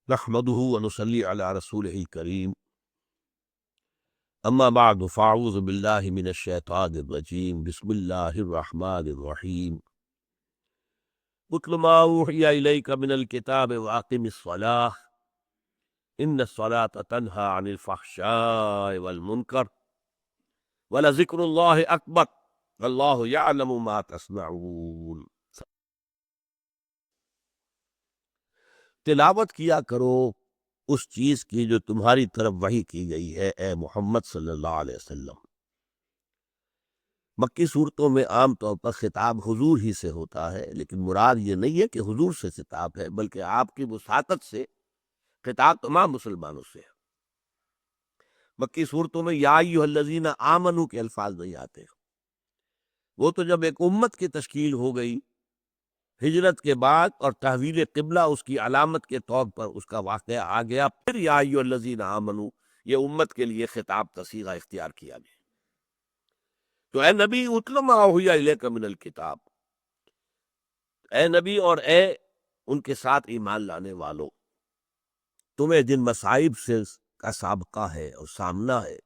نحمده ونصلي على رسوله الكريم اما بعد فاعوذ بالله من الشيطان الرجيم بسم الله الرحمن الرحيم اتل ما اوحي اليك من الكتاب واقم الصلاة ان الصلاة تنهى عن الفحشاء والمنكر ولذكر الله اکبر والله يعلم ما تصنعون۔ تلاوت کیا کرو اس چیز کی جو تمہاری طرف وحی کی گئی ہے اے محمد صلی اللہ علیہ وسلم۔ مکی صورتوں میں عام طور پر خطاب حضور ہی سے ہوتا ہے، لیکن مراد یہ نہیں ہے کہ حضور سے خطاب ہے، بلکہ آپ کی وساطت سے خطاب تمام مسلمانوں سے ہے۔ مکی صورتوں میں یا ایھا الذین آمنو کے الفاظ نہیں آتے، وہ تو جب ایک امت کی تشکیل ہو گئی ہجرت کے بعد اور تحویل قبلہ اس کی علامت کے طور پر اس کا واقعہ آ گیا، پھر یا ایھا الذین آمنو یہ امت کے لیے خطاب کا صیغہ اختیار کیا گیا۔ تو اے نبی اتل ما اوحی الیک من الکتاب، اے نبی اور اے ان کے ساتھ ایمان لانے والو، تمہیں جن مصائب سے کا سابقہ ہے اور سامنا ہے،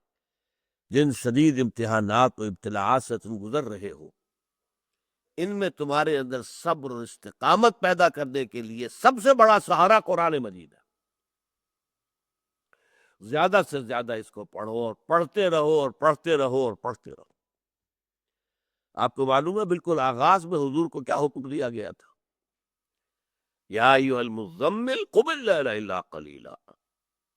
جن شدید امتحانات و ابتلاءات سے تم گزر رہے ہو، ان میں تمہارے اندر صبر اور استقامت پیدا کرنے کے لیے سب سے بڑا سہارا قرآن مجید ہے۔ زیادہ سے زیادہ اس کو پڑھو اور پڑھتے رہو اور پڑھتے رہو اور پڑھتے رہو۔ آپ کو معلوم ہے بالکل آغاز میں حضور کو کیا حکم دیا گیا تھا؟ یا ایھا المزمل قم اللیل الا قلیلا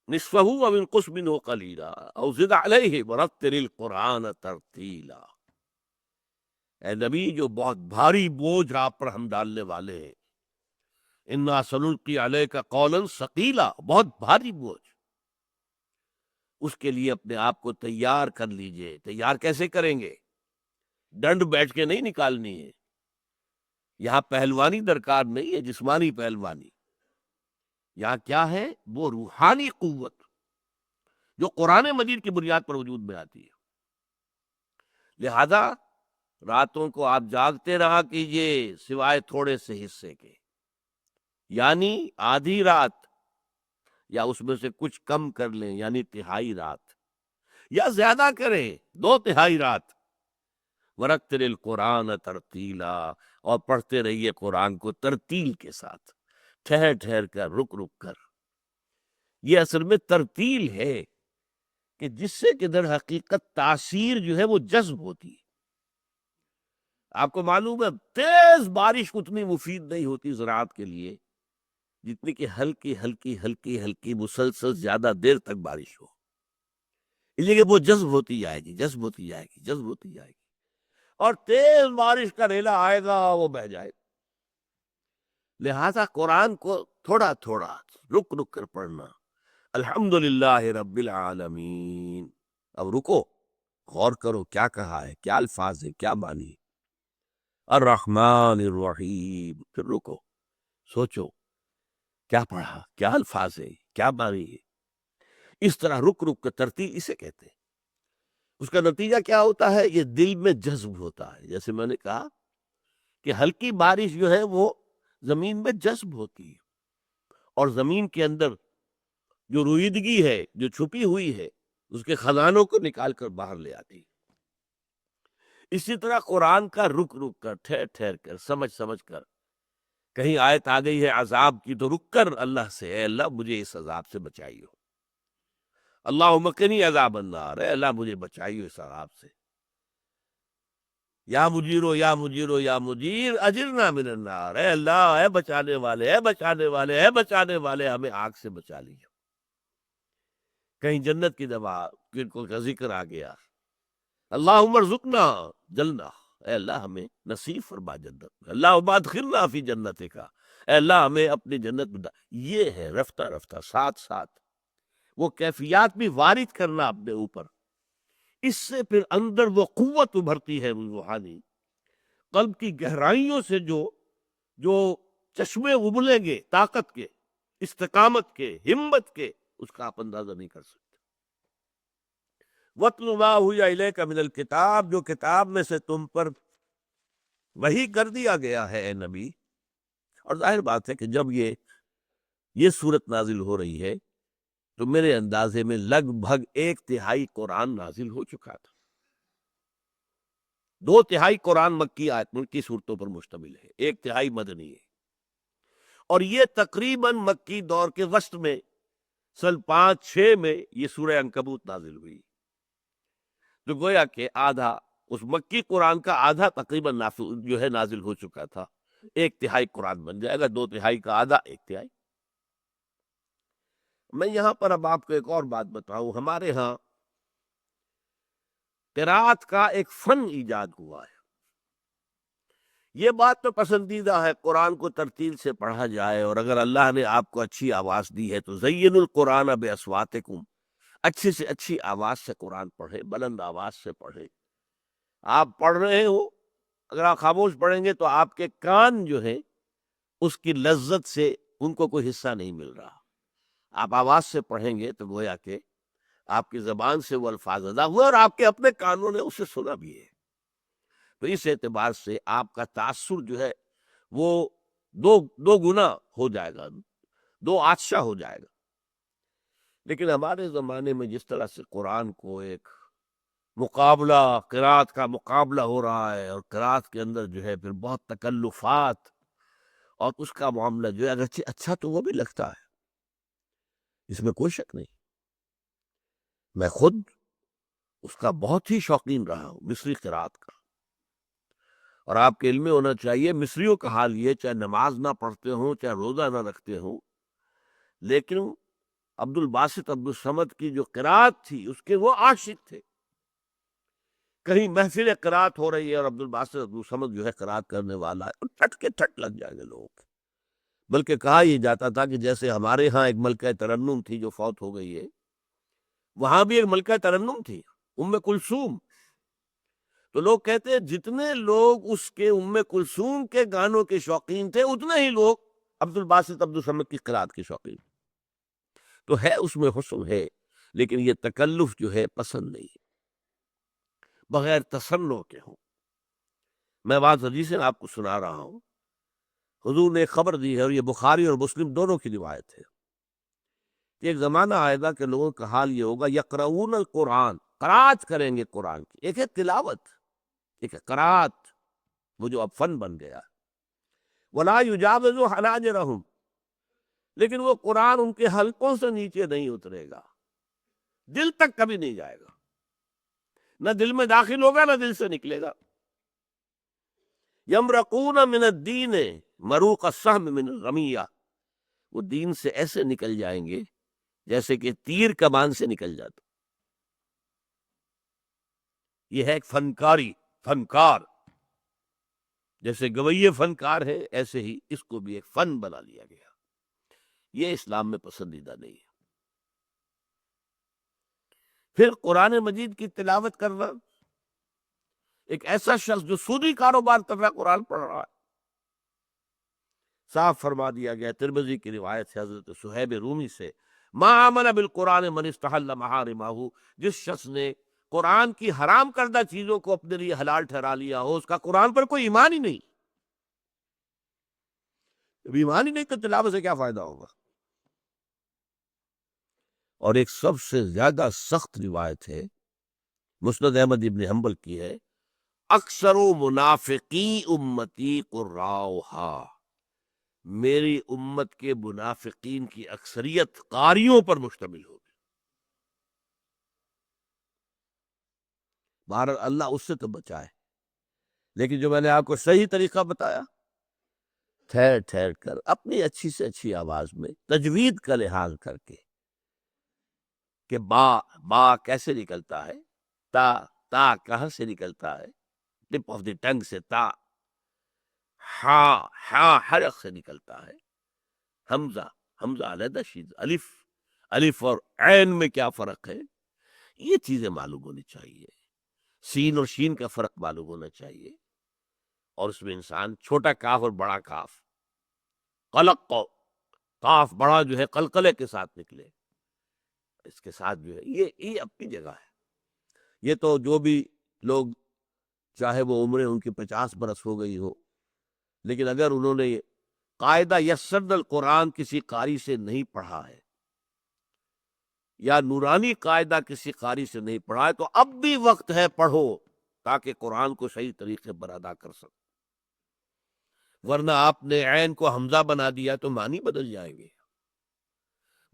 نصفہ او انقص منہ قلیلا او زد علیہ ورتل القرآن ترتیلا۔ اے نبی جو بہت بھاری بوجھ آپ پر ہم ڈالنے والے ہیں، انا سنلقی علیک قولا ثقیلا، بہت بھاری بوجھ، اس کے لیے اپنے آپ کو تیار کر لیجئے۔ تیار کیسے کریں گے؟ ڈنڈ بیٹھ کے نہیں نکالنی ہے، یہاں پہلوانی درکار نہیں ہے، جسمانی پہلوانی، یہاں کیا ہے؟ وہ روحانی قوت جو قرآن مجید کی بنیاد پر وجود میں آتی ہے۔ لہذا راتوں کو آپ جاگتے رہا کیجئے سوائے تھوڑے سے حصے کے، یعنی آدھی رات یا اس میں سے کچھ کم کر لیں، یعنی تہائی رات، یا زیادہ کریں 2/3 رات۔ ورتل القرآن ترتیلا، اور پڑھتے رہیے قرآن کو ترتیل کے ساتھ، ٹھہر ٹھہر کر، رک رک کر۔ یہ اصل میں ترتیل ہے کہ جس سے کہ در حقیقت تاثیر جو ہے وہ جذب ہوتی ہے۔ آپ کو معلوم ہے تیز بارش اتنی مفید نہیں ہوتی زراعت کے لیے جتنی کہ ہلکی ہلکی ہلکی ہلکی مسلسل زیادہ دیر تک بارش ہو، اس لیے کہ وہ جذب ہوتی جائے گی، جذب ہوتی جائے گی، جذب ہوتی جائے گی، اور تیز بارش کا ریلا آئے گا وہ بہہ جائے گا۔ لہذا قرآن کو تھوڑا تھوڑا رک رک کر پڑھنا۔ الحمدللہ رب العالمین، اب رکو، غور کرو کیا کہا ہے، کیا الفاظ ہے، کیا معنی ہے۔ الرحمن الرحیم، پھر رکو، سوچو کیا پڑھا، کیا الفاظ ہے، کیا معنی ہے۔ اس طرح رک رک کر ترتیل اسے کہتے ہیں۔ اس کا نتیجہ کیا ہوتا ہے؟ یہ دل میں جذب ہوتا ہے۔ جیسے میں نے کہا کہ ہلکی بارش جو ہے وہ زمین میں جذب ہوتی ہے، اور زمین کے اندر جو رویدگی ہے، جو چھپی ہوئی ہے، اس کے خزانوں کو نکال کر باہر لے آتی ہے۔ اسی طرح قرآن کا رک رک کر، ٹھہر ٹھہر کر، سمجھ سمجھ کر، کہیں آیت آ گئی ہے عذاب کی تو رک کر اللہ سے، اے اللہ مجھے اس عذاب سے بچائیو، اللہم قنی عذاب النار، اے اللہ مجھے بچائیو اس عذاب سے، یا مجیرو یا مجیرو یا مجیر اجرنا من النار، اے اللہ، اے بچانے والے، اے بچانے والے، اے بچانے والے، ہمیں آگ سے بچا لیجیے۔ کہیں جنت کی دعا کا ذکر آ گیا، اللہم ارزقنا جنہ، اے اللہ ہمیں نصیب فرما جنت، اللہم ادخلنا فی جنتک، اے اللہ ہمیں اپنی جنت میں یہ ہے رفتہ رفتہ ساتھ ساتھ وہ کیفیات بھی وارد کرنا اپنے اوپر۔ اس سے پھر اندر وہ قوت ابھرتی ہے روحانی، قلب کی گہرائیوں سے جو چشمے ابلیں گے طاقت کے، استقامت کے، ہمت کے، اس کا آپ اندازہ نہیں کر سکتے۔ وَاتْلُ مَا أُوحِیَ إِلَیْکَ مِنَ الْکِتَاب، جو کتاب میں سے تم پر وحی کر دیا گیا ہے اے نبی۔ اور ظاہر بات ہے کہ جب یہ یہ صورت نازل ہو رہی ہے تو میرے اندازے میں لگ بھگ 1/3 قرآن نازل ہو چکا تھا. 2/3 قرآن مکی صورتوں پر مشتمل ہے، 1/3 مدنی ہے. اور یہ تقریباً مکی دور کے وسط میں سن 5-6 میں یہ سورہ عنکبوت نازل ہوئی. تو گویا کہ آدھا اس مکی قرآن کا آدھا تقریباً جو ہے نازل ہو چکا تھا. 1/3 قرآن بن جائے گا، 2/3 کا آدھا 1/3. میں یہاں پر اب آپ کو ایک اور بات بتاؤں. ہمارے ہاں قرات کا ایک فن ایجاد ہوا ہے. یہ بات تو پسندیدہ ہے قرآن کو ترتیل سے پڑھا جائے، اور اگر اللہ نے آپ کو اچھی آواز دی ہے تو زین القرآن باصواتکم، اچھی سے اچھی آواز سے قرآن پڑھے، بلند آواز سے پڑھے. آپ پڑھ رہے ہو، اگر آپ خاموش پڑھیں گے تو آپ کے کان جو ہے اس کی لذت سے ان کو کوئی حصہ نہیں مل رہا. آپ آواز سے پڑھیں گے تو گویا کہ آپ کی زبان سے وہ الفاظ ادا ہوئے اور آپ کے اپنے کانوں نے اسے سنا بھی ہے. تو اس اعتبار سے آپ کا تاثر جو ہے وہ دو گنا ہو جائے گا، 2 آتشہ ہو جائے گا. لیکن ہمارے زمانے میں جس طرح سے قرآن کو ایک مقابلہ، قرات کا مقابلہ ہو رہا ہے، اور قرات کے اندر جو ہے پھر بہت تکلفات، اور اس کا معاملہ جو ہے اگرچہ اچھا تو وہ بھی لگتا ہے، اس میں کوئی شک نہیں. میں خود اس کا بہت ہی شوقین رہا ہوں، مصری قرات کا. اور آپ کے علم میں ہونا چاہیے مصریوں کا حال یہ، چاہے نماز نہ پڑھتے ہوں، چاہے روزہ نہ رکھتے ہوں، لیکن عبد الباسط عبد الصمد کی جو قرات تھی اس کے وہ عاشق تھے. کہیں محفل قرات ہو رہی ہے اور عبد الباسط عبد الصمد جو ہے قرات کرنے والا ہے، اور ٹھٹ کے ٹھٹ لگ جائیں گے لوگ. بلکہ کہا یہ جاتا تھا کہ جیسے ہمارے ہاں ایک ملکہ ترنم تھی جو فوت ہو گئی ہے، وہاں بھی ایک ملکہ ترنم تھی، ام کلثوم. تو لوگ کہتے ہیں جتنے لوگ اس کے ام کلثوم کے گانوں کے شوقین تھے اتنے ہی لوگ عبد الباسط عبد الصمد کی قرات کے شوقین. تو ہے اس میں حسن ہے، لیکن یہ تکلف جو ہے پسند نہیں ہے، بغیر تصنع کے ہوں. میں بات حدیثیں آپ کو سنا رہا ہوں. حضور نے ایک خبر دی ہے، اور یہ بخاری اور مسلم دونوں کی روایت ہے، کہ ایک زمانہ آئے گا کہ لوگوں کا حال یہ ہوگا یقرؤون القرآن، قرات کریں گے قرآن کی. ایک ہے تلاوت، ایک ہے قرات، وہ جو اب فن بن گیا. ولا یجاوز حناجرہم، لیکن وہ قرآن ان کے حلقوں سے نیچے نہیں اترے گا، دل تک کبھی نہیں جائے گا، نہ دل میں داخل ہوگا نہ دل سے نکلے گا. یمرقون من الدین مروق السهم من الرمیہ، وہ دین سے ایسے نکل جائیں گے جیسے کہ تیر کمان سے نکل جاتا. یہ ہے ایک فنکار. جیسے گویے فنکار ہے، ایسے ہی اس کو بھی ایک فن بنا لیا گیا. یہ اسلام میں پسندیدہ نہیں ہے. پھر قرآن مجید کی تلاوت کرنا، ایک ایسا شخص جو سودی کاروبار کر رہا ہے قرآن پڑھ رہا ہے. صاف فرما دیا گیا ترمذی کی روایت سے حضرت صہیب رومی سے، ما آمن بالقرآن من استحل محارمہ، جس شخص نے قرآن کی حرام کردہ چیزوں کو اپنے لیے حلال ٹھہرا لیا ہو، اس کا قرآن پر کوئی ایمان ہی نہیں. جب ایمان ہی نہیں تو تلاوت سے کیا فائدہ ہوگا. اور ایک سب سے زیادہ سخت روایت ہے، مسند احمد ابن حنبل کی ہے، اکثر منافقی امتی قراؤہا، میری امت کے منافقین کی اکثریت قاریوں پر مشتمل ہوگی. بہرحال اللہ اس سے تو بچائے، لیکن جو میں نے آپ کو صحیح طریقہ بتایا، ٹھہر ٹھہر کر اپنی اچھی سے اچھی آواز میں تجوید کا لحاظ کر کے، کہ با کیسے نکلتا ہے، تا کہاں سے نکلتا ہے، ٹپ آف دی ٹنگ سے تا، ہا حرق سے نکلتا ہے، حمزہ علیحدہ شید، الف اور عین میں کیا فرق ہے، یہ چیزیں معلوم ہونی چاہیے. سین اور شین کا فرق معلوم ہونا چاہیے. اور اس میں انسان چھوٹا کاف اور بڑا کاف، قلق کو کاف بڑا جو ہے قلقلے کے ساتھ نکلے، اس کے ساتھ جو ہے یہ اپنی جگہ ہے. یہ تو جو بھی لوگ چاہے وہ عمریں ان کی 50 برس ہو گئی ہو، لیکن اگر انہوں نے قاعدہ یسرن القرآن کسی قاری سے نہیں پڑھا ہے، یا نورانی قاعدہ کسی قاری سے نہیں پڑھا ہے، تو اب بھی وقت ہے پڑھو تاکہ قرآن کو صحیح طریقے پر ادا کر سکو، ورنہ آپ نے عین کو حمزہ بنا دیا تو معنی بدل جائیں گے،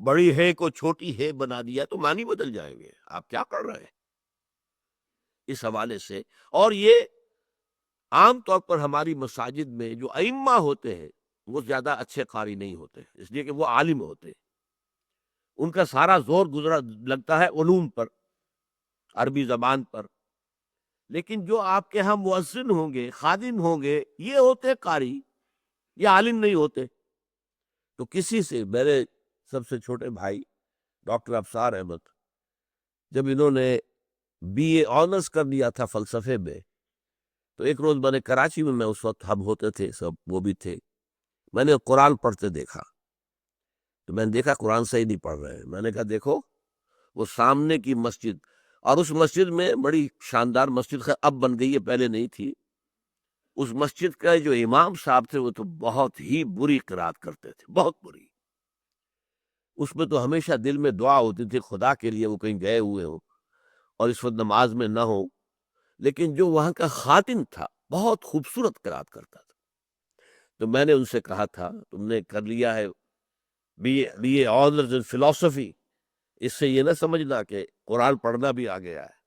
بڑی ہے کو چھوٹی ہے بنا دیا تو معنی بدل جائیں گے، آپ کیا کر رہے ہیں اس حوالے سے۔ اور یہ عام طور پر ہماری مساجد میں جو ائمہ ہوتے ہیں وہ زیادہ اچھے قاری نہیں ہوتے، اس لیے کہ وہ عالم ہوتے ہیں، ان کا سارا زور گزرا لگتا ہے علوم پر، عربی زبان پر، لیکن جو آپ کے ہاں مؤذن ہوں گے، خادم ہوں گے، یہ ہوتے قاری، یہ عالم نہیں ہوتے۔ تو کسی سے، میرے سب سے چھوٹے بھائی ڈاکٹر ابصار احمد، جب انہوں نے بی اے آنرس کر لیا تھا فلسفے میں، تو ایک روز میں نے کراچی میں اس وقت ہم ہوتے تھے سب، وہ بھی تھے، میں نے قرآن پڑھتے دیکھا، تو میں نے دیکھا قرآن صحیح نہیں پڑھ رہے ہیں، میں نے کہا دیکھو وہ سامنے کی مسجد، اور اس مسجد میں بڑی شاندار مسجد ہے، اب بن گئی ہے، پہلے نہیں تھی، اس مسجد کا جو امام صاحب تھے وہ تو بہت ہی بری قرات کرتے تھے، بہت بری، اس میں تو ہمیشہ دل میں دعا ہوتی تھی خدا کے لیے وہ کہیں گئے ہوئے ہوں اور اس وقت نماز میں نہ ہو، لیکن جو وہاں کا خاتم تھا بہت خوبصورت قرات کرتا تھا۔ تو میں نے ان سے کہا تھا تم نے کر لیا ہے بی اے آنرز ان فلسفی، اس سے یہ نہ سمجھنا کہ قرآن پڑھنا بھی آ گیا ہے،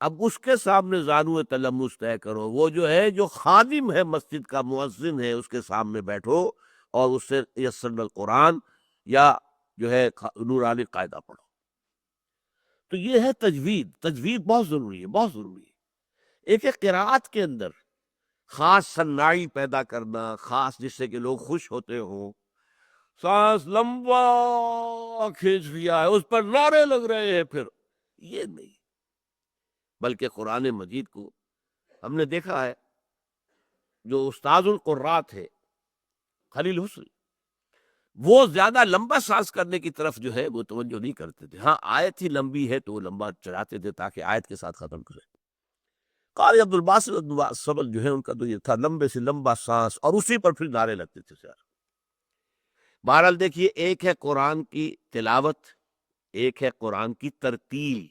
اب اس کے سامنے زانو تلمس طے کرو، وہ جو ہے جو خادم ہے مسجد کا، مؤذن ہے، اس کے سامنے بیٹھو اور اس سے یسرن القرآن یا جو ہے نورانی قاعدہ پڑھو۔ تو یہ ہے تجوید، تجوید بہت ضروری ہے، بہت ضروری ہے۔ ایک ایک قرات کے اندر خاص صناعی پیدا کرنا، خاص جس سے کہ لوگ خوش ہوتے ہوں، سانس لمبا کھینچ لیا ہے، اس پر نعرے لگ رہے ہیں، پھر یہ نہیں، بلکہ قرآن مجید کو ہم نے دیکھا ہے، جو استاذ القرات ہے خلیل حسنی، وہ زیادہ لمبا سانس کرنے کی طرف جو ہے وہ توجہ نہیں کرتے تھے، ہاں آیت ہی لمبی ہے تو وہ لمبا چڑھاتے تھے تاکہ آیت کے ساتھ ختم کرے۔ قاری عبد الباسط صبل جو ہے ان کا تو یہ تھا لمبے سے لمبا سانس، اور اسی پر پھر نعرے لگتے تھے سر۔ بہرحال دیکھیے، ایک ہے قرآن کی تلاوت، ایک ہے قرآن کی ترتیل،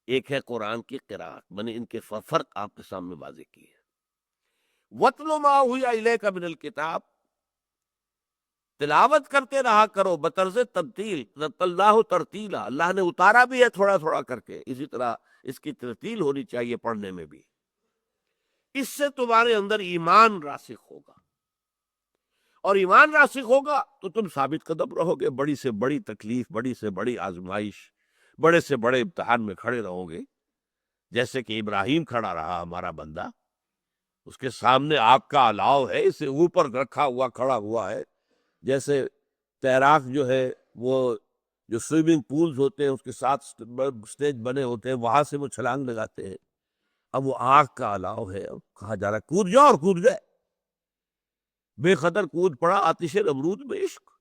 ایک ہے قرآن کی قرات، میں نے ان کے فرق آپ کے سامنے واضح کی ہے۔ وَاتْلُ مَا أُوحِیَ إِلَیْکَ مِنَ الْکِتَابِ، تلاوت کرتے رہا کرو بطرز ترتیل، اللہ ترتیلا، اللہ نے اتارا بھی ہے تھوڑا تھوڑا کر کے، اسی طرح اس کی ترتیل ہونی چاہیے پڑھنے میں بھی، اس سے تمہارے اندر ایمان راسخ ہوگا، اور ایمان راسخ ہوگا تو تم ثابت قدم رہو گے، بڑی سے بڑی تکلیف، بڑی سے بڑی آزمائش، بڑے سے بڑے امتحان میں کھڑے رہو گے، جیسے کہ ابراہیم کھڑا رہا ہمارا بندہ، اس کے سامنے آگ کا الاؤ ہے، اسے اوپر رکھا ہوا کھڑا ہوا ہے، جیسے تیراک جو ہے وہ جو سوئمنگ پولز ہوتے ہیں اس کے ساتھ سٹیج بنے ہوتے ہیں، وہاں سے وہ چھلانگ لگاتے ہیں، اب وہ آگ کا الاؤ ہے، اب کہا جا رہا ہے کود جاؤ، اور کود گئے، بے قدر کود پڑا آتش نمرود میں عشق،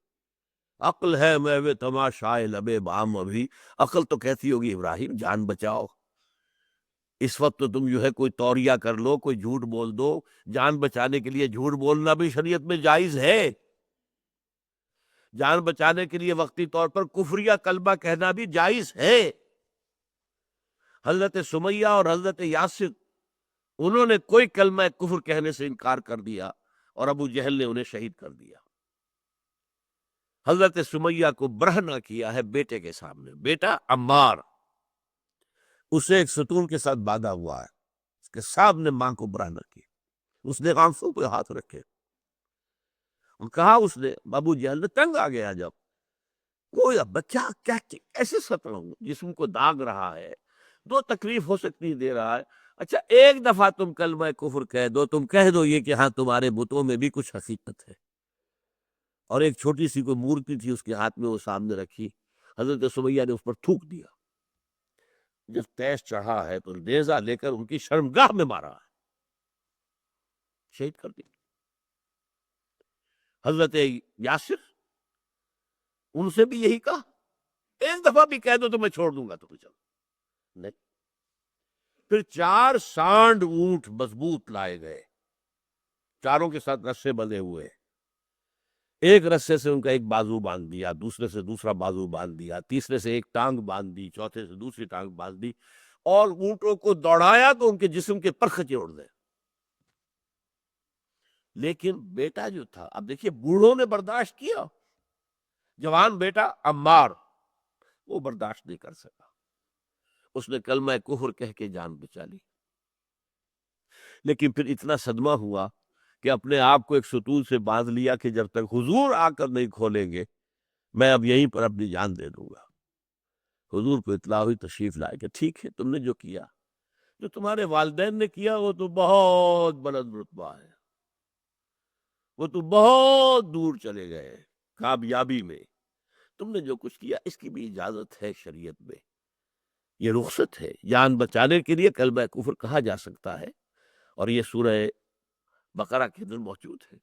عقل ہے میں تماشائے لبے بام، ابھی عقل تو کہتی ہوگی ابراہیم جان بچاؤ، اس وقت تو تم جو ہے کوئی توریہ کر لو، کوئی جھوٹ بول دو، جان بچانے کے لیے جھوٹ بولنا بھی شریعت میں جائز ہے، جان بچانے کے لیے وقتی طور پر کفریہ کلمہ کہنا بھی جائز ہے۔ حضرت سمیہ اور حضرت یاسر، انہوں نے کوئی کلمہ کفر کہنے سے انکار کر دیا اور ابو جہل نے انہیں شہید کر دیا۔ حضرت سمیہ کو برہنہ کیا ہے بیٹے کے سامنے، بیٹا عمار اسے ایک ستون کے ساتھ باندھا ہوا ہے، اس کے سامنے ماں کو برہنہ کی، اس نے آنکھوں پہ ہاتھ رکھے، اور کہا اس نے، ابو جہل نے تنگ آ گیا، جب کوئی بچہ کیسے ستاؤں، جسم کو داغ رہا ہے، دو تکلیف ہو سکتی دے رہا ہے، اچھا ایک دفعہ تم کلمہ کفر کہہ دو، تم کہہ دو یہ کہ ہاں تمہارے بتوں میں بھی کچھ حقیقت ہے، اور ایک چھوٹی سی کوئی مورتی تھی اس کے ہاتھ میں وہ سامنے رکھی، حضرت سمیہ نے اس پر تھوک دیا، جب تیش چڑھا ہے تو نیزہ لے کر ان کی شرمگاہ میں مارا ہے، شہید کر دیا۔ حضرت یاسر، ان سے بھی یہی کہا، ایک دفعہ بھی کہہ دو تو میں چھوڑ دوں گا تمہیں، چلو نہیں، پھر 4 سانڈ اونٹ مضبوط لائے گئے، چاروں کے ساتھ رسے بندھے ہوئے، ایک رسے سے ان کا ایک بازو باندھ دیا، دوسرے سے دوسرا بازو باندھ دیا، تیسرے سے ایک ٹانگ باندھ دی، چوتھے سے دوسری ٹانگ باندھ دی، اور اونٹوں کو دوڑایا تو ان کے جسم کے پرخچے اڑ گئے۔ لیکن بیٹا جو تھا، اب دیکھیے بوڑھوں نے برداشت کیا، جوان بیٹا عمار وہ برداشت نہیں کر سکا، اس نے کلمہ کفر کہہ کے جان بچا لی۔ لیکن پھر اتنا صدمہ ہوا کہ اپنے آپ کو ایک ستون سے باندھ لیا کہ جب تک حضور آ کر نہیں کھولیں گے میں اب یہیں پر اپنی جان دے دوں گا۔ حضور کو اطلاع ہوئی، تشریف لائے کہ ٹھیک ہے، تم نے جو کیا، جو تمہارے والدین نے کیا وہ تو بہت بلند رتبہ ہے، وہ تو بہت دور چلے گئے کامیابی میں، تم نے جو کچھ کیا اس کی بھی اجازت ہے شریعت میں، یہ رخصت ہے، جان بچانے کے لیے کلمہ کفر کہا جا سکتا ہے، اور یہ سورہ بقرہ کے اندر موجود ہے۔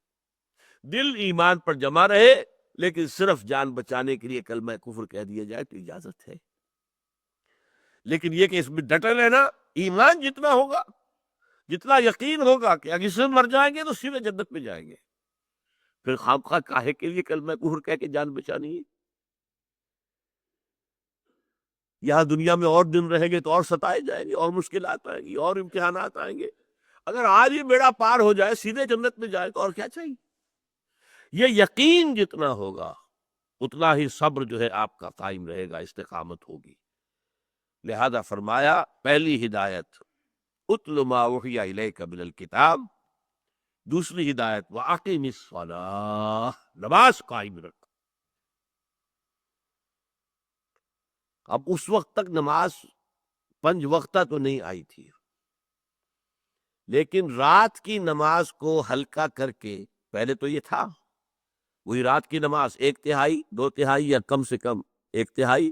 دل ایمان پر جمع رہے لیکن صرف جان بچانے کے لیے کلمہ کفر کہہ دیا جائے تو اجازت ہے، لیکن یہ کہ اس میں ڈٹے رہنا، ایمان جتنا ہوگا، جتنا یقین ہوگا کہ اگر اس میں مر جائیں گے تو سیدھے جنت میں جائیں گے، پھر خواہ کاہے کے لیے کلمہ کفر کہہ کے جان بچانی ہے؟ یہاں دنیا میں اور دن رہیں گے تو اور ستائے جائیں گے، اور مشکلات آئیں گی، اور امتحانات آئیں گے، اگر آج ہی بیڑا پار ہو جائے سیدھے جنت میں جائے تو اور کیا چاہیے؟ یہ یقین جتنا ہوگا اتنا ہی صبر جو ہے آپ کا قائم رہے گا، استقامت ہوگی۔ لہذا فرمایا پہلی ہدایت اتل ما اوحی الیک من الکتاب، دوسری ہدایت واقم الصلاۃ، نماز قائم رکھ۔ اب اس وقت تک نماز پنج وقتہ تو نہیں آئی تھی، لیکن رات کی نماز کو ہلکا کر کے، پہلے تو یہ تھا وہی رات کی نماز، ایک تہائی، دو تہائی، یا کم سے کم ایک تہائی،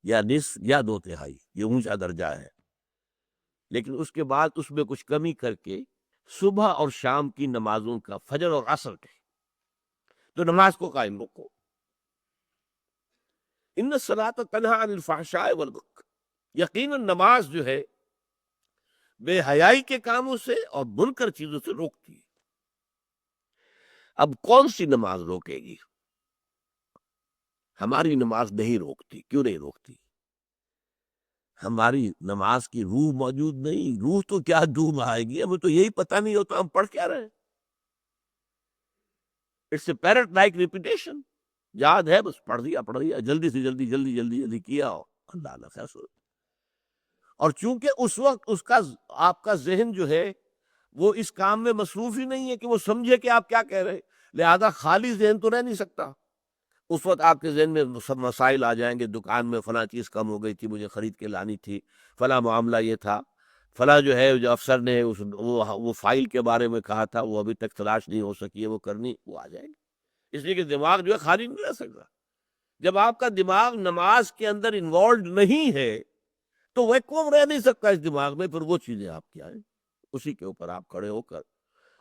یا نصف، یا دو تہائی، یہ اونچا درجہ ہے، لیکن اس کے بعد اس میں کچھ کمی کر کے صبح اور شام کی نمازوں کا، فجر اور عصر کے، تو نماز کو قائم رکھو۔ ان الصلاۃ تنہی عن الفحشاء والمنکر، یقیناً نماز جو ہے بے حیائی کے کاموں سے اور منکر چیزوں سے روکتی ہے۔ اب کون سی نماز روکے گی؟ ہماری نماز نہیں روکتی۔ کیوں نہیں روکتی؟ ہماری نماز کی روح موجود نہیں، روح تو کیا دھوم آئے گی، ہمیں تو یہی پتہ نہیں ہوتا ہم پڑھ کیا رہے ہیں۔ It's a parrot like repetition, یاد ہے بس پڑھ دیا جلدی سے جلدی جلدی جلدی جلدی کیا ہو، اللہ نہ خیر سو۔ اور چونکہ اس وقت اس کا آپ کا ذہن جو ہے وہ اس کام میں مصروف ہی نہیں ہے کہ وہ سمجھے کہ آپ کیا کہہ رہے ہیں، لہذا خالی ذہن تو رہ نہیں سکتا۔ اس وقت آپ کے ذہن میں سب مسائل آ جائیں گے، دکان میں فلاں چیز کم ہو گئی تھی، مجھے خرید کے لانی تھی، فلاں معاملہ یہ تھا، فلاں جو ہے جو افسر نے وہ فائل کے بارے میں کہا تھا وہ ابھی تک تلاش نہیں ہو سکی ہے، وہ کرنی، وہ آ جائے گی، اس لیے کہ دماغ جو ہے خالی نہیں رہ سکتا۔ جب آپ کا دماغ نماز کے اندر انوالوڈ نہیں ہے تو ویکوم رہ نہیں سکتا اس دماغ میں، پھر وہ چیزیں آپ کی آئیں، اسی کے اوپر آپ کھڑے ہو کر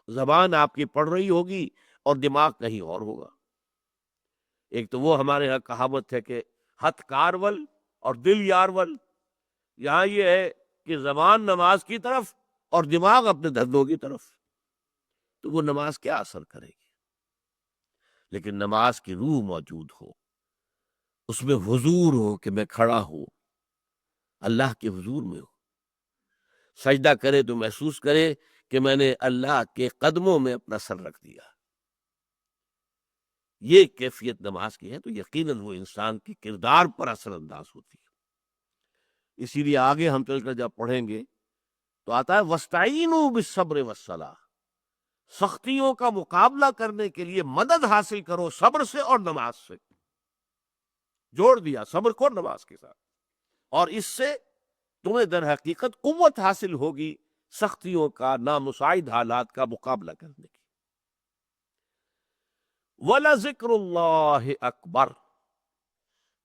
زبان آپ کی پڑھ رہی ہوگی اور دماغ کہیں اور ہوگا۔ ایک تو وہ ہمارے یہاں کہاوت ہے کہ ہتھ کارول اور دل یارول، یہاں یہ ہے کہ زبان نماز کی طرف اور دماغ اپنے دھندوں کی طرف، تو وہ نماز کیا اثر کرے گی؟ لیکن نماز کی روح موجود ہو، اس میں حضور ہو کہ میں کھڑا ہوں اللہ کے حضور میں ہوں، سجدہ کرے تو محسوس کرے کہ میں نے اللہ کے قدموں میں اپنا سر رکھ دیا، یہ کیفیت نماز کی ہے، تو یقیناً وہ انسان کے کردار پر اثر انداز ہوتی ہے۔ اسی لیے آگے ہم چل کر جب پڑھیں گے تو آتا ہے وَاسْتَعِینُوا بِالصَّبْرِ وَالصَّلَاةِ، سختیوں کا مقابلہ کرنے کے لیے مدد حاصل کرو صبر سے اور نماز سے، جوڑ دیا صبر کو نماز کے ساتھ، اور اس سے تمہیں در حقیقت قوت حاصل ہوگی سختیوں کا، نامساعد حالات کا مقابلہ کرنے کی۔ وَلَذِكْرُ اللَّهِ أَكْبَرُ،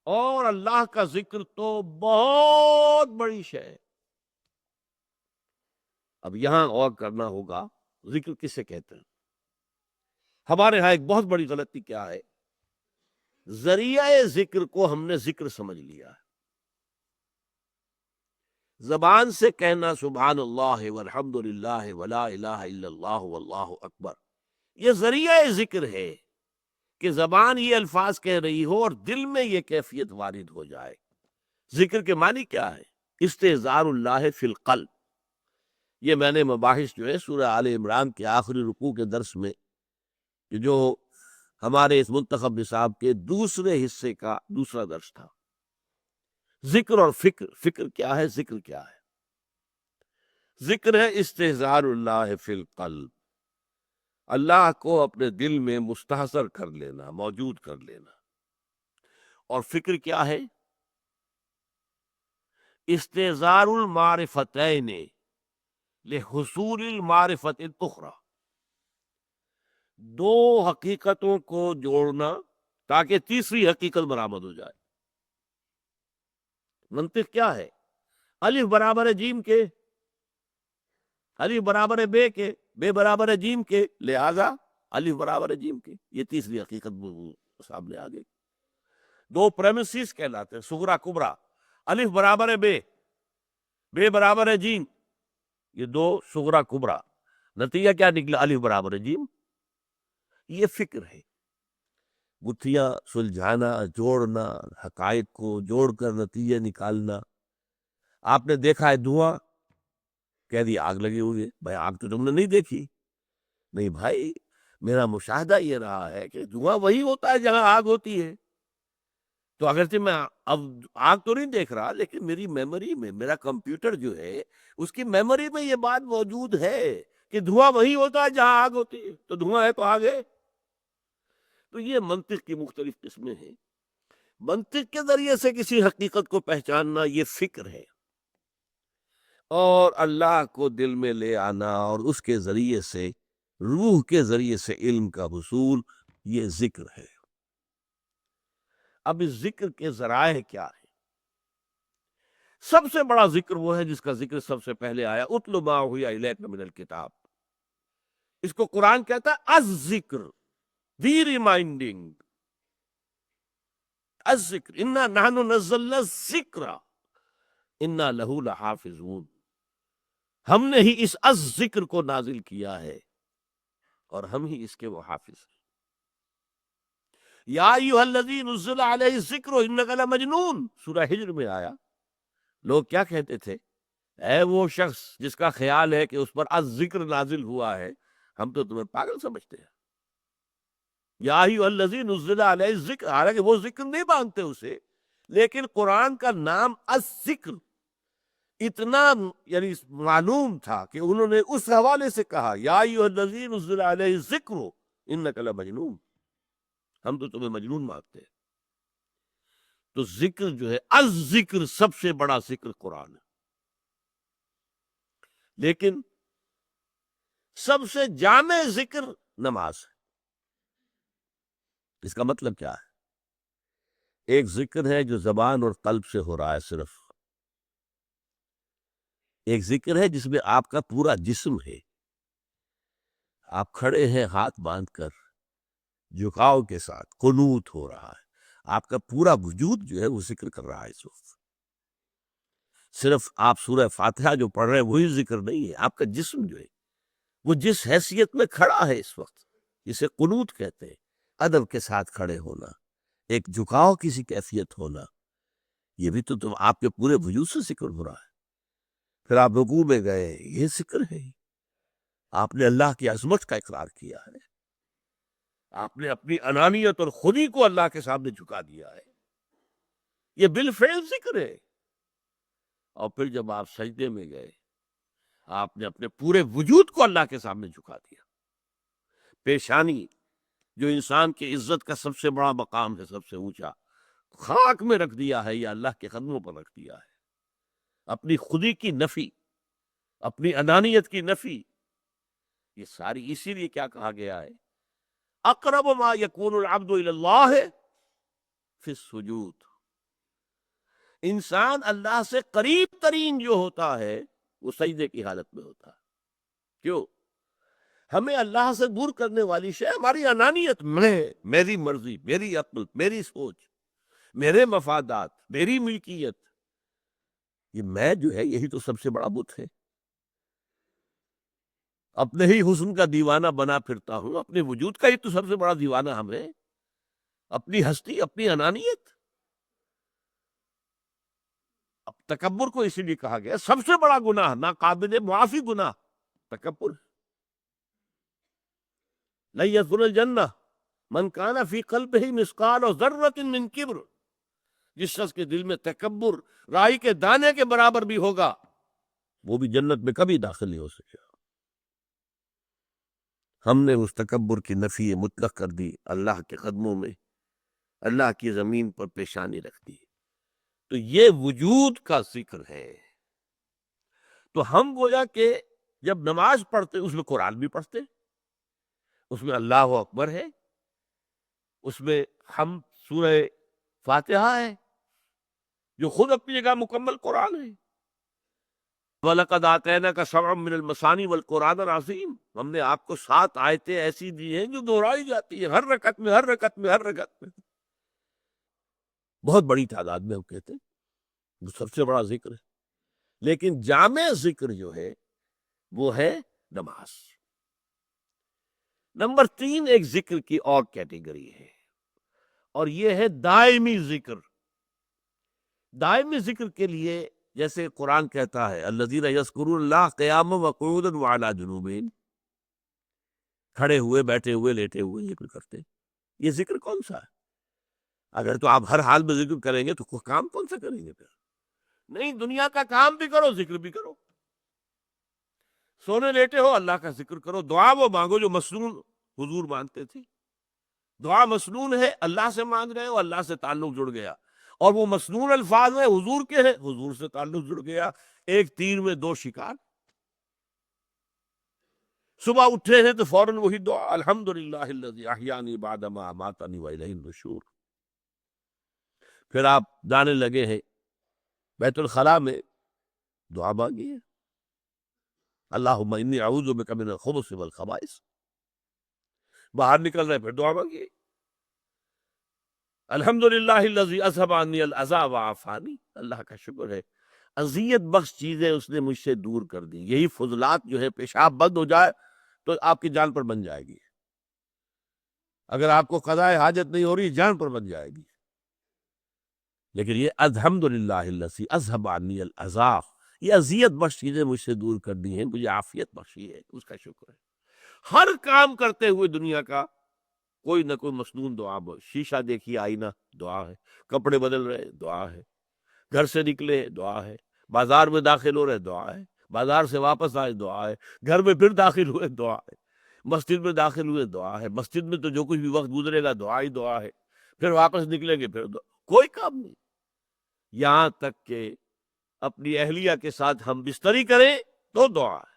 اور اللہ کا ذکر تو بہت بڑی شے ہے۔ اب یہاں اور کرنا ہوگا، ذکر کسے کہتے ہیں؟ ہمارے ہاں ایک بہت بڑی غلطی کیا ہے، ذریعہ ذکر کو ہم نے ذکر سمجھ لیا ہے۔ زبان سے کہنا سبحان اللہ والحمد للہ ولا الہ الا اللہ واللہ اکبر، یہ ذریعہ ذکر ہے، کہ زبان یہ الفاظ کہہ رہی ہو اور دل میں یہ کیفیت وارد ہو جائے۔ ذکر کے معنی کیا ہے؟ استحضار اللہ فی القلب۔ یہ میں نے مباحث جو ہے سورہ آل عمران کے آخری رکوع کے درس میں، جو ہمارے اس منتخب نصاب کے دوسرے حصے کا دوسرا درس تھا، ذکر اور فکر۔ فکر کیا ہے؟ ذکر کیا ہے؟ ذکر ہے استحضار اللہ فی القلب، اللہ کو اپنے دل میں مستحضر کر لینا، موجود کر لینا۔ اور فکر کیا ہے؟ استحضار المعرفتین لحصول المعرفت الاخری، دو حقیقتوں کو جوڑنا تاکہ تیسری حقیقت برآمد ہو جائے۔ منطق کیا ہے؟ الف برابر ہے جیم کے، الف برابر ہے بے کے، بے برابر ہے جیم کے، لہذا الف برابر ہے جیم کے۔ یہ تیسری حقیقت سامنے آ گئی۔ دو پریمیسز کہلاتے ہیں، صغرا کبرا۔ الف برابر ہے بے، بے برابر ہے جیم، یہ دو صغرا کبرا۔ نتیجہ کیا نکلا؟ الف برابر ہے جیم۔ یہ فکر ہے، گتھیاں سلجھانا، جوڑنا، حقائق کو جوڑ کر نتیجے نکالنا۔ آپ نے دیکھا ہے دھواں، کہہ دی آگ لگی ہوئی ہے۔ بھائی آگ تو تم نے نہیں دیکھی۔ نہیں بھائی، میرا مشاہدہ یہ رہا ہے کہ دھواں وہی ہوتا ہے جہاں آگ ہوتی ہے۔ تو اگرچہ میں اب آگ تو نہیں دیکھ رہا، لیکن میری میموری میں، میرا کمپیوٹر جو ہے اس کی میموری میں یہ بات موجود ہے کہ دھواں وہی ہوتا ہے جہاں آگ ہوتی ہے، تو دھواں ہے تو آگ ہے۔ تو یہ منطق کی مختلف قسمیں ہیں۔ منطق کے ذریعے سے کسی حقیقت کو پہچاننا یہ فکر ہے، اور اللہ کو دل میں لے آنا اور اس کے ذریعے سے، روح کے ذریعے سے علم کا حصول، یہ ذکر ہے۔ اب اس ذکر کے ذرائع کیا ہے؟ سب سے بڑا ذکر وہ ہے جس کا ذکر سب سے پہلے آیا، اتل ما اوحی الیک من الکتاب۔ اس کو قرآن کہتا ہے الذکر، دی ریمائنڈنگ، الذکر، انا نحن نزلنا الذکر انا لہ لحافظون۔ ہم نے ہی اس الذکر کو نازل کیا ہے اور ہم ہی اس کے وہ حافظ ہیں۔ یا ایھا الذی نزل علیہ الذکر انک لمجنون، سورہ ہجر میں آیا۔ لوگ کیا کہتے تھے؟ اے وہ شخص جس کا خیال ہے کہ اس پر الذکر نازل ہوا ہے، ہم تو تمہیں پاگل سمجھتے ہیں۔ یا ایھا الذی نزل علیہ الذکر، حالانکہ وہ ذکر نہیں مانتے اسے، لیکن قرآن کا نام الذکر اتنا یعنی معلوم تھا کہ انہوں نے اس حوالے سے کہا یا ایھا الذی نزل علیہ الذکر انک لمجنون، ہم تو تمہیں مجنون مانتے ہیں۔ تو ذکر جو ہے، الذکر سب سے بڑا ذکر قرآن ہے، لیکن سب سے جامع ذکر نماز ہے۔ اس کا مطلب کیا ہے؟ ایک ذکر ہے جو زبان اور قلب سے ہو رہا ہے صرف، ایک ذکر ہے جس میں آپ کا پورا جسم ہے، آپ کھڑے ہیں ہاتھ باندھ کر، جھکاؤ کے ساتھ، قنوت ہو رہا ہے، آپ کا پورا وجود جو ہے وہ ذکر کر رہا ہے اس وقت۔ صرف آپ سورہ فاتحہ جو پڑھ رہے ہیں وہی ذکر نہیں ہے، آپ کا جسم جو ہے وہ جس حیثیت میں کھڑا ہے اس وقت، جسے قنوت کہتے ہیں، ادب کے ساتھ کھڑے ہونا، ایک جھکاؤ کسی کیفیت ہونا، یہ بھی تو آپ کے پورے وجود سے ذکر ہو رہا ہے۔ پھر آپ رکوع میں گئے، یہ ذکر ہے، آپ نے اللہ کی عظمت کا اقرار کیا ہے، آپ نے اپنی انانیت اور خودی کو اللہ کے سامنے جھکا دیا ہے، یہ بالفعل ذکر ہے۔ اور پھر جب آپ سجدے میں گئے، آپ نے اپنے پورے وجود کو اللہ کے سامنے جھکا دیا۔ پیشانی جو انسان کی عزت کا سب سے بڑا مقام ہے، سب سے اونچا، خاک میں رکھ دیا ہے یا اللہ کے قدموں پر رکھ دیا ہے۔ اپنی خودی کی نفی، اپنی انانیت کی نفی، یہ ساری اسی لیے کیا کہا گیا ہے، اقرب ما یکون العبد الی اللہ فی السجود۔ انسان اللہ سے قریب ترین جو ہوتا ہے وہ سجدے کی حالت میں ہوتا ہے۔ کیوں؟ ہمیں اللہ سے دور کرنے والی شے ہماری انانیت، میری مرضی، میری عقل، میری سوچ، میرے مفادات، میری ملکیت، یہ میں جو ہے یہی تو سب سے بڑا بت ہے۔ اپنے ہی حسن کا دیوانہ بنا پھرتا ہوں، اپنے وجود کا ہی تو سب سے بڑا دیوانہ ہم ہیں۔ اپنی ہستی، اپنی انانیت. اب تکبر کو اسی لیے کہا گیا سب سے بڑا گناہ، ناقابل معافی گناہ تکبر. لن يدخل الجنہ من کان فی قلبہ مثقال ذرۃ من کبر. جس شخص کے دل میں تکبر رائی کے دانے کے برابر بھی ہوگا وہ بھی جنت میں کبھی داخل نہیں ہو سکے. ہم نے اس تکبر کی نفی مطلق کر دی، اللہ کے قدموں میں اللہ کی زمین پر پیشانی رکھ دی. تو یہ وجود کا ذکر ہے. تو ہم گویا کہ جب نماز پڑھتے اس میں قرآن بھی پڑھتے، اس میں اللہ اکبر ہے، اس میں ہم سورہ فاتحہ ہے جو خود اپنی جگہ مکمل قرآن ہے. وَلَقَدْ آتَيْنَاكَ سَبْعًا مِّنَ الْمَثَانِي وَالْقُرْآنَ الْعَظِيمَ. ہم نے آپ کو 7 آیتیں ایسی دی ہیں جو دہرائی جاتی ہیں ہر رکعت میں، ہر رکعت میں، ہر رکعت میں. بہت بڑی تعداد میں ہم کہتے ہیں وہ سب سے بڑا ذکر ہے. لیکن جامع ذکر جو ہے وہ ہے نماز. نمبر 3 ایک ذکر کی اور کیٹیگری ہے اور یہ ہے دائمی ذکر. دائمی ذکر کے لیے جیسے قرآن کہتا ہے الذین یذکرون اللہ قیاما وقعودا وعلی جنوبہم، کھڑے ہوئے، بیٹھے ہوئے، لیٹے ہوئے ذکر کرتے. یہ ذکر کون سا ہے؟ اگر تو آپ ہر حال میں ذکر کریں گے تو کام کون سا کریں گے پھر؟ نہیں، دنیا کا کام بھی کرو، ذکر بھی کرو. سونے لیٹے ہو اللہ کا ذکر کرو. دعا وہ مانگو جو مسنون حضور مانگتے تھے. دعا مسنون ہے، اللہ سے مانگ رہے ہو، اللہ سے تعلق جڑ گیا. اور وہ مسنون الفاظ ہیں حضور کے ہیں، حضور سے تعلق جڑ گیا. ایک تیر میں 2 شکار. صبح اٹھے ہیں تو فوراً وہی دعا الحمدللہ الذی احیانی بعد ما اماتنی والیہ النشور. پھر آپ جانے لگے ہیں بیت الخلاء میں، دعا مانگیے اللہم انی اعوذ بک من الخبث والخبائث. باہر نکل رہے پھر دعا مانگیے الحمدللہ الذی اذھب عنی الاذی وعافانی. اللہ کا شکر ہے اذیت بخش چیزیں اس نے مجھ سے دور کر دی. یہی فضلات جو ہے، پیشاب بند ہو جائے تو آپ کی جان پر بن جائے گی. اگر آپ کو قضاء حاجت نہیں ہو رہی جان پر بن جائے گی. لیکن یہ الحمدللہ الذی اذھب عنی الاذی، یہ اذیت بخش چیزیں مجھ سے دور کر دی ہیں، مجھے عافیت بخشی ہے، اس کا شکر ہے. ہر کام کرتے ہوئے دنیا کا کوئی نہ کوئی مسنون دعا. شیشہ دیکھیے، آئینہ دعا ہے. کپڑے بدل رہے دعا ہے. گھر سے نکلے دعا ہے. بازار میں داخل ہو رہے دعا ہے. بازار سے واپس آئے دعا ہے. گھر میں پھر داخل ہوئے دعا ہے. مسجد میں داخل ہوئے دعا ہے. مسجد میں تو جو کچھ بھی وقت گزرے گا دعا ہی دعا ہے. پھر واپس نکلیں گے پھر دعا. کوئی کام نہیں. یہاں تک کہ اپنی اہلیہ کے ساتھ ہم بستری کریں تو دعا ہے.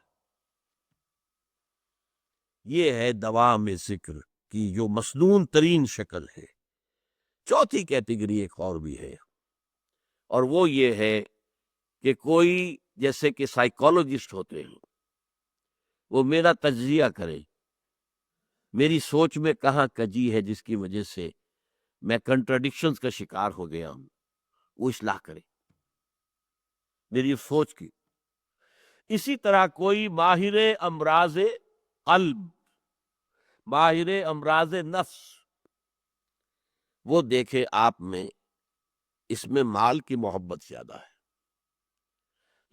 یہ ہے دوام ذکر کی جو مسنون ترین شکل ہے. چوتھی کیٹیگری ایک اور بھی ہے اور وہ یہ ہے کہ کوئی جیسے کہ سائیکالوجسٹ ہوتے ہیں، وہ میرا تجزیہ کرے، میری سوچ میں کہاں کجی ہے جس کی وجہ سے میں کنٹراڈکشنز کا شکار ہو گیا ہوں، وہ اصلاح کرے میری سوچ کی. اسی طرح کوئی ماہر امراض قلب، ماہر امراض نفس، وہ دیکھے آپ میں اس میں مال کی محبت زیادہ ہے،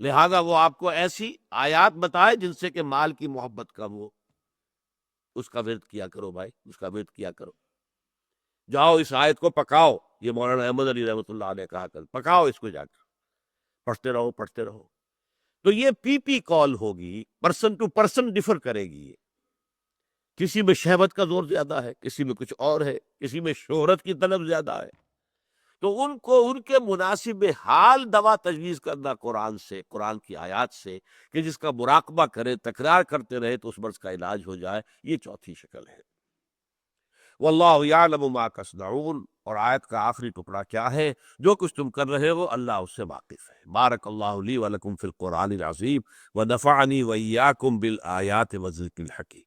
لہذا وہ آپ کو ایسی آیات بتائے جن سے کہ مال کی محبت کم ہو. اس کا ورد کیا کرو بھائی، اس کا ورد کیا کرو. جاؤ اس آیت کو پکاؤ، یہ مولانا احمد علی رحمۃ اللہ علیہ کہا کر، پکاؤ اس کو جا کر، پڑھتے رہو پڑھتے رہو. تو یہ پی پی کال ہوگی، پرسن ٹو پرسن ڈفر کرے گی. یہ کسی میں شہوت کا زور زیادہ ہے، کسی میں کچھ اور ہے، کسی میں شہرت کی طلب زیادہ ہے. تو ان کو ان کے مناسب حال دوا تجویز کرنا قرآن سے، قرآن کی آیات سے، کہ جس کا مراقبہ کرے، تکرار کرتے رہے تو اس مرض کا علاج ہو جائے. یہ چوتھی شکل ہے. واللہ یعلم ما تصنعون، اور آیت کا آخری ٹکڑا کیا ہے؟ جو کچھ تم کر رہے ہو اللہ اس سے واقف ہے. بارک اللہ لی ولکم فی القرآن العظیم ونفعنی وإیاکم بالآیات والذکر الحکیم.